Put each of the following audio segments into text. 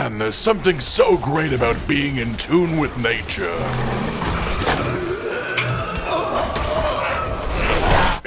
Man, there's something so great about being in tune with nature.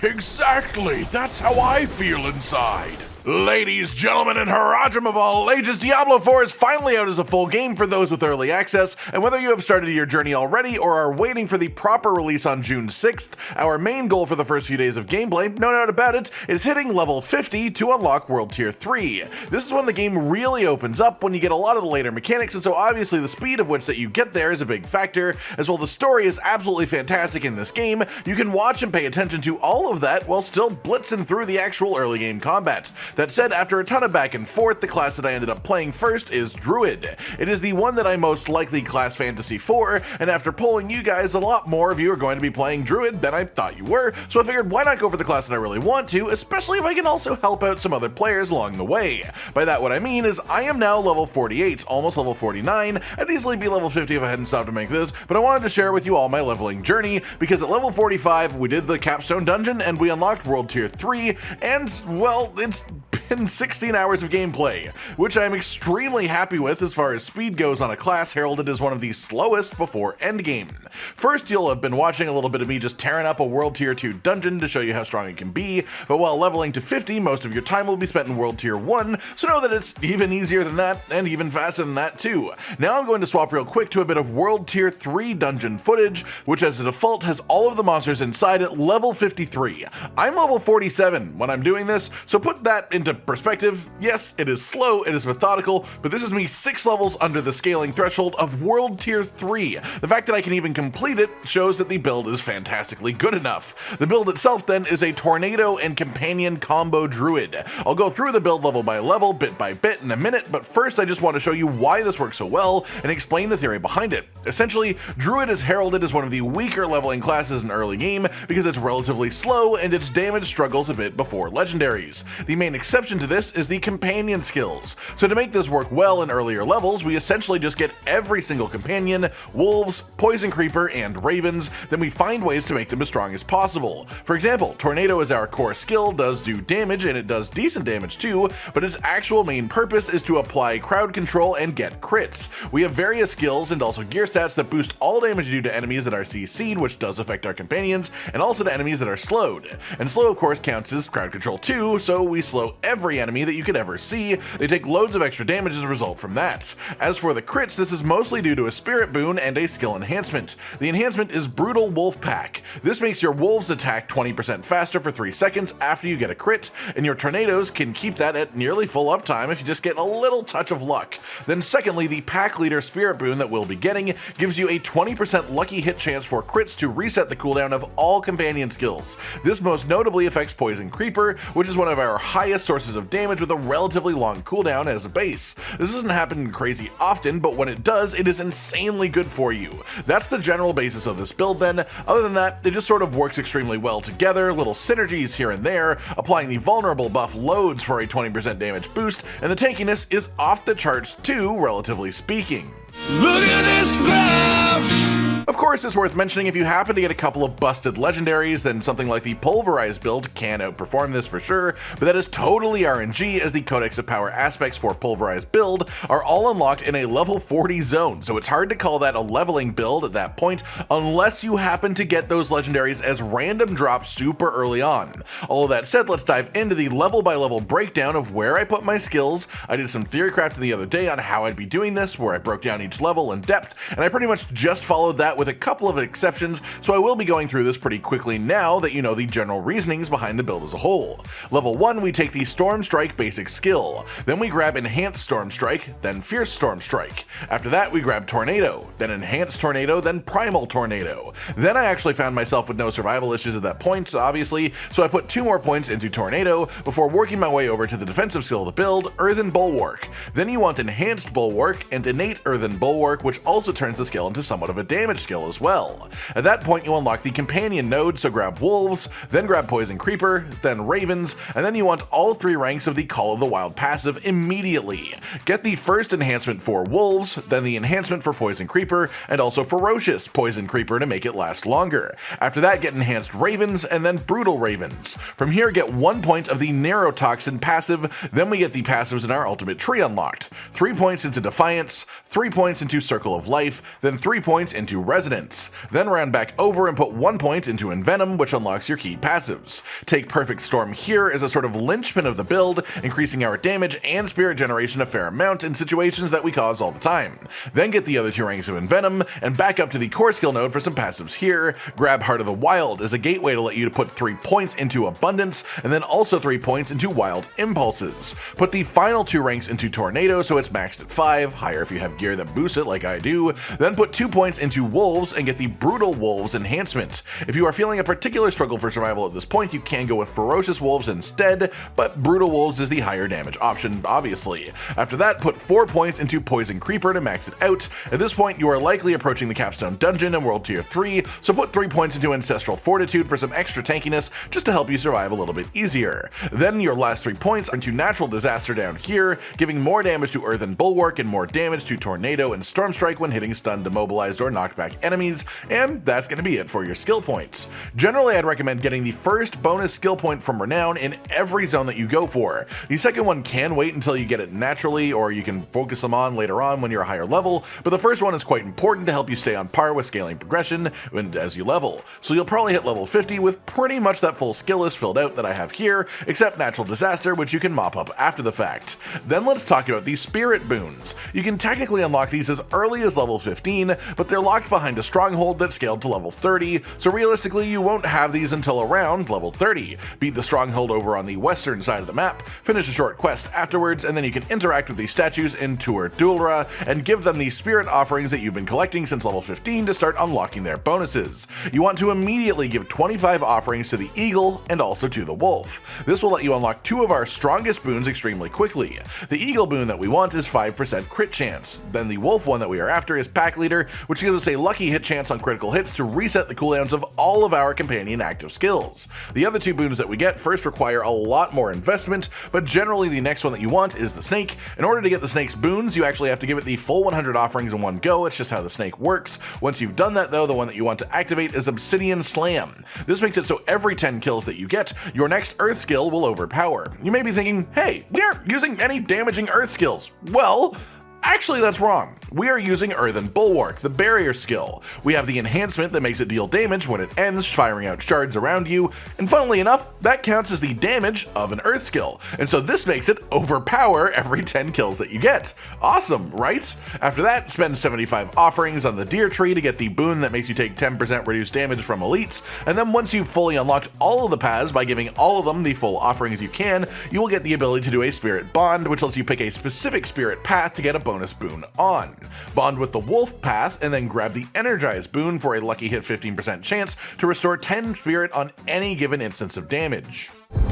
Exactly, that's how I feel inside. Ladies, gentlemen, and Harajam of all ages, Diablo 4 is finally out as a full game for those with early access, and whether you have started your journey already or are waiting for the proper release on June 6th, our main goal for the first few days of gameplay, no doubt about it, is hitting level 50 to unlock World Tier 3. This is when the game really opens up, when you get a lot of the later mechanics, and so obviously the speed of which that you get there is a big factor, as well the story is absolutely fantastic in this game. You can watch and pay attention to all of that while still blitzing through the actual early game combat. That said, after a ton of back and forth, the class that I ended up playing first is Druid. It is the one that I most likely class fantasy for, and after polling you guys, a lot more of you are going to be playing Druid than I thought you were, so I figured why not go for the class that I really want to, especially if I can also help out some other players along the way. By that what I mean is I am now level 48, almost level 49, I'd easily be level 50 if I hadn't stopped to make this, but I wanted to share with you all my leveling journey, because at level 45 we did the capstone dungeon and we unlocked World Tier 3, and well, it's been 16 hours of gameplay, which I'm extremely happy with as far as speed goes on a class heralded as one of the slowest before Endgame. First, you'll have been watching a little bit of me just tearing up a World Tier 2 dungeon to show you how strong it can be, but while leveling to 50, most of your time will be spent in World Tier 1, so know that it's even easier than that, and even faster than that too. Now I'm going to swap real quick to a bit of World Tier 3 dungeon footage, which as a default has all of the monsters inside at level 53. I'm level 47 when I'm doing this, so put that into perspective. Yes, it is slow, it is methodical, but this is me 6 levels under the scaling threshold of World Tier 3. The fact that I can even complete it shows that the build is fantastically good enough. The build itself then is a Tornado and Companion combo Druid. I'll go through the build level by level, bit by bit in a minute, but first I just want to show you why this works so well and explain the theory behind it. Essentially, Druid is heralded as one of the weaker leveling classes in early game because it's relatively slow and its damage struggles a bit before Legendaries. The main exception to this is the companion skills. So to make this work well in earlier levels, we essentially just get every single companion, wolves, poison creeper, and ravens, then we find ways to make them as strong as possible. For example, Tornado is our core skill, does do damage, and it does decent damage too, but its actual main purpose is to apply crowd control and get crits. We have various skills and also gear stats that boost all damage due to enemies that are CC'd, which does affect our companions, and also to enemies that are slowed. And slow of course counts as crowd control too, so we slow every enemy that you could ever see. They take loads of extra damage as a result from that. As for the crits, this is mostly due to a spirit boon and a skill enhancement. The enhancement is Brutal Wolf Pack. This makes your wolves attack 20% faster for 3 seconds after you get a crit, and your tornadoes can keep that at nearly full uptime if you just get a little touch of luck. Then secondly, the Pack Leader Spirit boon that we'll be getting gives you a 20% lucky hit chance for crits to reset the cooldown of all companion skills. This most notably affects Poison Creeper, which is one of our highest sources of damage with a relatively long cooldown as a base. This doesn't happen crazy often, but when it does, it is insanely good for you. That's the general basis of this build then. Other than that, it just sort of works extremely well together, little synergies here and there, applying the vulnerable buff loads for a 20% damage boost, and the tankiness is off the charts too, relatively speaking. Look at this graph! Of course, it's worth mentioning if you happen to get a couple of busted legendaries, then something like the Pulverized build can outperform this for sure, but that is totally RNG as the Codex of Power aspects for Pulverized build are all unlocked in a level 40 zone, so it's hard to call that a leveling build at that point unless you happen to get those legendaries as random drops super early on. All of that said, let's dive into the level by level breakdown of where I put my skills. I did some theory crafting the other day on how I'd be doing this, where I broke down each level in depth, and I pretty much just followed that with a couple of exceptions, so I will be going through this pretty quickly now that you know the general reasonings behind the build as a whole. Level 1, we take the Storm Strike basic skill, then we grab Enhanced Storm Strike, then Fierce Storm Strike. After that we grab Tornado, then Enhanced Tornado, then Primal Tornado. Then I actually found myself with no survival issues at that point, obviously, so I put 2 more points into Tornado before working my way over to the defensive skill of the build, Earthen Bulwark. Then you want Enhanced Bulwark and Innate Earthen Bulwark, which also turns the skill into somewhat of a damage skill as well. At that point you unlock the companion node, so grab wolves, then grab poison creeper, then ravens, and then you want all 3 ranks of the Call of the Wild passive immediately. Get the first enhancement for wolves, then the enhancement for poison creeper, and also ferocious poison creeper to make it last longer. After that, get enhanced ravens and then brutal ravens. From here, get 1 point of the neurotoxin passive, then we get the passives in our ultimate tree unlocked. 3 points into defiance, 3 points into circle of life, then 3 points into resonance. Then round back over and put 1 point into envenom, which unlocks your key passives. Take perfect storm here as a sort of linchpin of the build, increasing our damage and spirit generation a fair amount in situations that we cause all the time. Then get the other 2 ranks of envenom and back up to the core skill node for some passives here. Grab Heart of the Wild as a gateway to let you put 3 points into abundance and then also 3 points into wild impulses. Put the final 2 ranks into tornado so it's maxed at 5, higher if you have gear that boosts it like I do. Then put 2 points into wolves and get the brutal wolves enhancement. If you are feeling a particular struggle for survival at this point, you can go with ferocious wolves instead, but brutal wolves is the higher damage option, obviously. After that, put 4 points into poison creeper to max it out. At this point, you are likely approaching the capstone dungeon in world tier 3, so put 3 points into ancestral fortitude for some extra tankiness just to help you survive a little bit easier. Then your last 3 points into natural disaster down here, giving more damage to earthen bulwark and more damage to tornado and storm strike when hitting stunned, immobilized, or knocked back enemies, and that's going to be it for your skill points. Generally, I'd recommend getting the first bonus skill point from renown in every zone that you go for. The second one can wait until you get it naturally, or you can focus them on later on when you're a higher level, but the first one is quite important to help you stay on par with scaling progression as you level. So you'll probably hit level 50 with pretty much that full skill list filled out that I have here, except natural disaster, which you can mop up after the fact. Then let's talk about the spirit boons. You can technically unlock these as early as level 15, but they're locked behind a stronghold that scaled to level 30, so realistically you won't have these until around level 30. Beat the stronghold over on the western side of the map, finish a short quest afterwards, and then you can interact with these statues in Tuor Dulra and give them the spirit offerings that you've been collecting since level 15 to start unlocking their bonuses. You want to immediately give 25 offerings to the eagle and also to the wolf. This will let you unlock 2 of our strongest boons extremely quickly. The eagle boon that we want is 5% crit chance. Then the wolf one that we are after is pack leader, which gives us a lucky hit chance on critical hits to reset the cooldowns of all of our companion active skills. The other 2 boons that we get first require a lot more investment, but generally the next one that you want is the snake. In order to get the snake's boons, you actually have to give it the full 100 offerings in one go. It's just how the snake works. Once you've done that though, the one that you want to activate is Obsidian Slam. This makes it so every 10 kills that you get, your next earth skill will overpower. You may be thinking, hey, we aren't using any damaging earth skills. Well, actually that's wrong. We are using Earthen Bulwark, the barrier skill. We have the enhancement that makes it deal damage when it ends, firing out shards around you, and funnily enough, that counts as the damage of an earth skill, and so this makes it overpower every 10 kills that you get. Awesome, right? After that, spend 75 offerings on the deer tree to get the boon that makes you take 10% reduced damage from elites, and then once you've fully unlocked all of the paths by giving all of them the full offerings you can, you will get the ability to do a spirit bond, which lets you pick a specific spirit path to get a bonus boon on. Bond with the wolf path and then grab the energize boon for a lucky hit 15% chance to restore 10 spirit on any given instance of damage.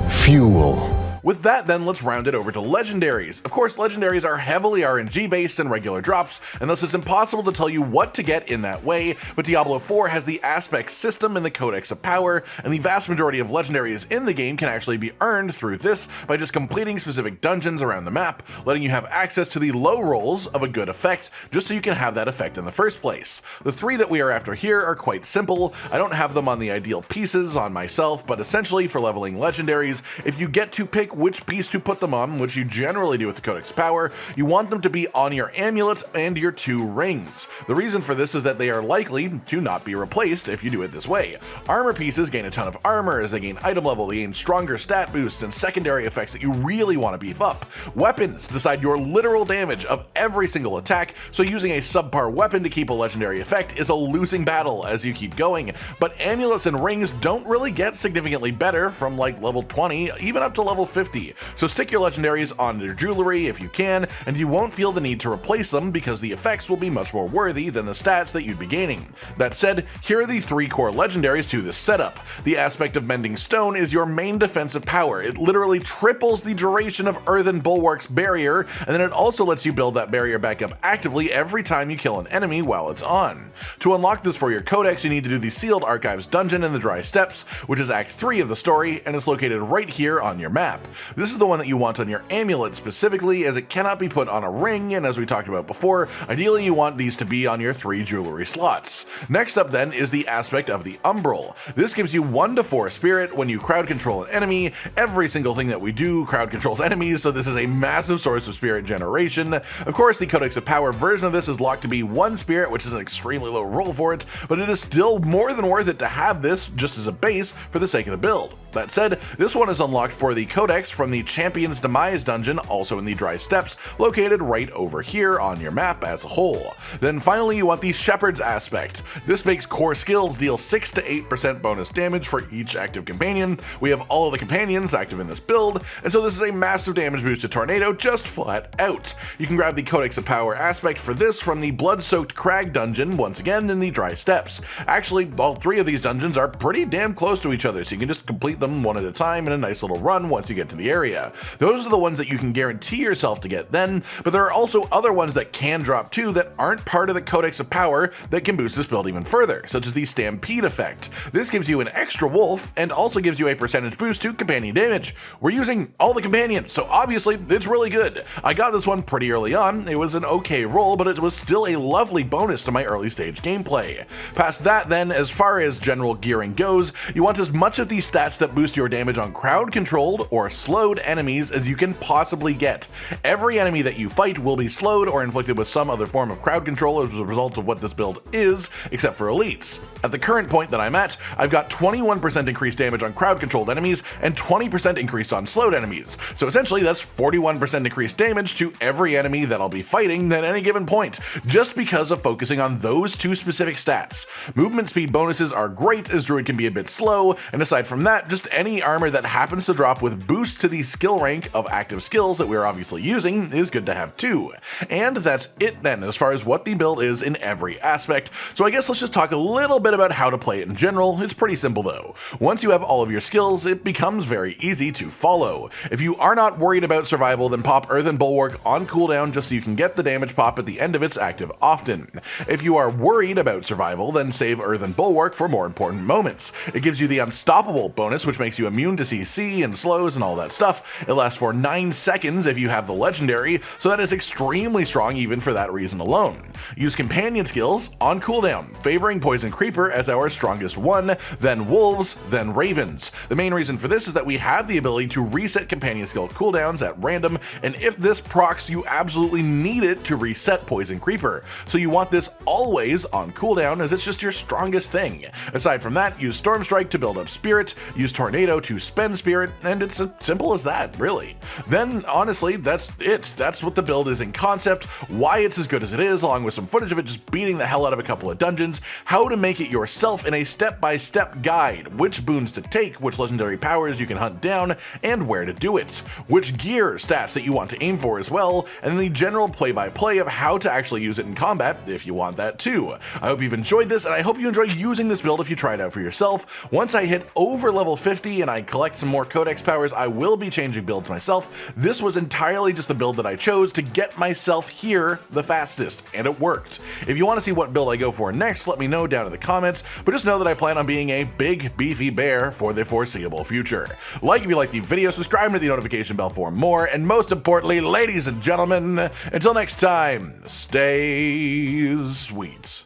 Fuel. With that then, let's round it over to Legendaries. Of course, Legendaries are heavily RNG based and regular drops, and thus it's impossible to tell you what to get in that way, but Diablo 4 has the aspect system and the Codex of Power, and the vast majority of Legendaries in the game can actually be earned through this by just completing specific dungeons around the map, letting you have access to the low rolls of a good effect, just so you can have that effect in the first place. The 3 that we are after here are quite simple. I don't have them on the ideal pieces on myself, but essentially for leveling Legendaries, if you get to pick which piece to put them on, which you generally do with the Codex Power, you want them to be on your amulets and your 2 rings. The reason for this is that they are likely to not be replaced if you do it this way. Armor pieces gain a ton of armor as they gain item level, they gain stronger stat boosts and secondary effects that you really want to beef up. Weapons decide your literal damage of every single attack, so using a subpar weapon to keep a legendary effect is a losing battle as you keep going, but amulets and rings don't really get significantly better from like level 20, even up to level 50 50. So stick your legendaries on your jewelry if you can, and you won't feel the need to replace them because the effects will be much more worthy than the stats that you'd be gaining. That said, here are the 3 core legendaries to this setup. The aspect of Mending Stone is your main defensive power. It literally triples the duration of Earthen Bulwark's barrier, and then it also lets you build that barrier back up actively every time you kill an enemy while it's on. To unlock this for your codex, you need to do the Sealed Archives dungeon in the Dry Steppes, which is Act 3 of the story, and it's located right here on your map. This is the one that you want on your amulet specifically, as it cannot be put on a ring, and as we talked about before, ideally you want these to be on your 3 jewelry slots. Next up then is the aspect of the Umbral. This gives you 1 to 4 spirit when you crowd control an enemy. Every single thing that we do crowd controls enemies, so this is a massive source of spirit generation. Of course, the Codex of Power version of this is locked to be 1 spirit, which is an extremely low roll for it, but it is still more than worth it to have this just as a base for the sake of the build. That said, this one is unlocked for the Codex from the Champion's Demise dungeon, also in the Dry Steppes, located right over here on your map as a whole. Then finally, you want the Shepherd's aspect. This makes core skills deal 6 to 8% bonus damage for each active companion. We have all of the companions active in this build, and so this is a massive damage boost to Tornado just flat out. You can grab the Codex of Power aspect for this from the Blood-Soaked Crag dungeon, once again in the Dry Steppes. Actually, all 3 of these dungeons are pretty damn close to each other, so you can just complete them one at a time in a nice little run once you get to the area. Those are the ones that you can guarantee yourself to get then, but there are also other ones that can drop too that aren't part of the Codex of Power that can boost this build even further, such as the Stampede effect. This gives you an extra wolf and also gives you a percentage boost to companion damage. We're using all the companions, so obviously it's really good. I got this one pretty early on. It was an okay roll, but it was still a lovely bonus to my early stage gameplay. Past that then, as far as general gearing goes, you want as much of these stats that boost your damage on crowd controlled or slowed enemies as you can possibly get. Every enemy that you fight will be slowed or inflicted with some other form of crowd control as a result of what this build is, except for elites. At the current point that I'm at, I've got 21% increased damage on crowd controlled enemies and 20% increase on slowed enemies. So essentially that's 41% increased damage to every enemy that I'll be fighting at any given point, just because of focusing on those 2 specific stats. Movement speed bonuses are great as Druid can be a bit slow, and aside from that, just any armor that happens to drop with boost to the skill rank of active skills that we're obviously using is good to have too. And that's it then as far as what the build is in every aspect, so I guess let's just talk a little bit about how to play it in general. It's pretty simple though. Once you have all of your skills, it becomes very easy to follow. If you are not worried about survival, then pop Earthen Bulwark on cooldown just so you can get the damage pop at the end of its active often. If you are worried about survival, then save Earthen Bulwark for more important moments. It gives you the Unstoppable bonus, which makes you immune to CC and slows and all that stuff. It lasts for 9 seconds if you have the legendary, so that is extremely strong even for that reason alone. Use companion skills on cooldown, favoring Poison Creeper as our strongest one, then Wolves, then Ravens. The main reason for this is that we have the ability to reset companion skill cooldowns at random, and if this procs, you absolutely need it to reset Poison Creeper. So you want this always on cooldown as it's just your strongest thing. Aside from that, use Storm Strike to build up spirit, use Tornado to spend spirit, and it's as simple as that, really. Then, honestly, that's it. That's what the build is in concept, why it's as good as it is, along with some footage of it just beating the hell out of a couple of dungeons, how to make it yourself in a step-by-step guide, which boons to take, which legendary powers you can hunt down, and where to do it, which gear stats that you want to aim for as well, and then the general play-by-play of how to actually use it in combat if you want that too. I hope you've enjoyed this, and I hope you enjoy using this build if you try it out for yourself. Once I hit over level 50 and I collect some more codex powers, I will be changing builds myself. This was entirely just the build that I chose to get myself here the fastest, and it worked. If you want to see what build I go for next, let me know down in the comments, but just know that I plan on being a big beefy bear for the foreseeable future. Like if you like the video, subscribe to the notification bell for more, and most importantly, ladies and gentlemen, until next time, stay sweet.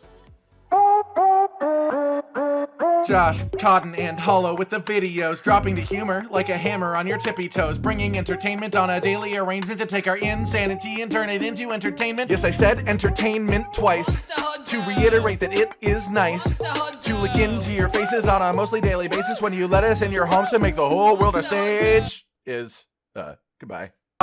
Josh, Cotton, and Hollow with the videos, dropping the humor like a hammer on your tippy toes, bringing entertainment on a daily arrangement to take our insanity and turn it into entertainment. Yes, I said entertainment twice, to reiterate that it is nice to look into your faces on a mostly daily basis when you let us in your homes to make the whole world a stage. Goodbye.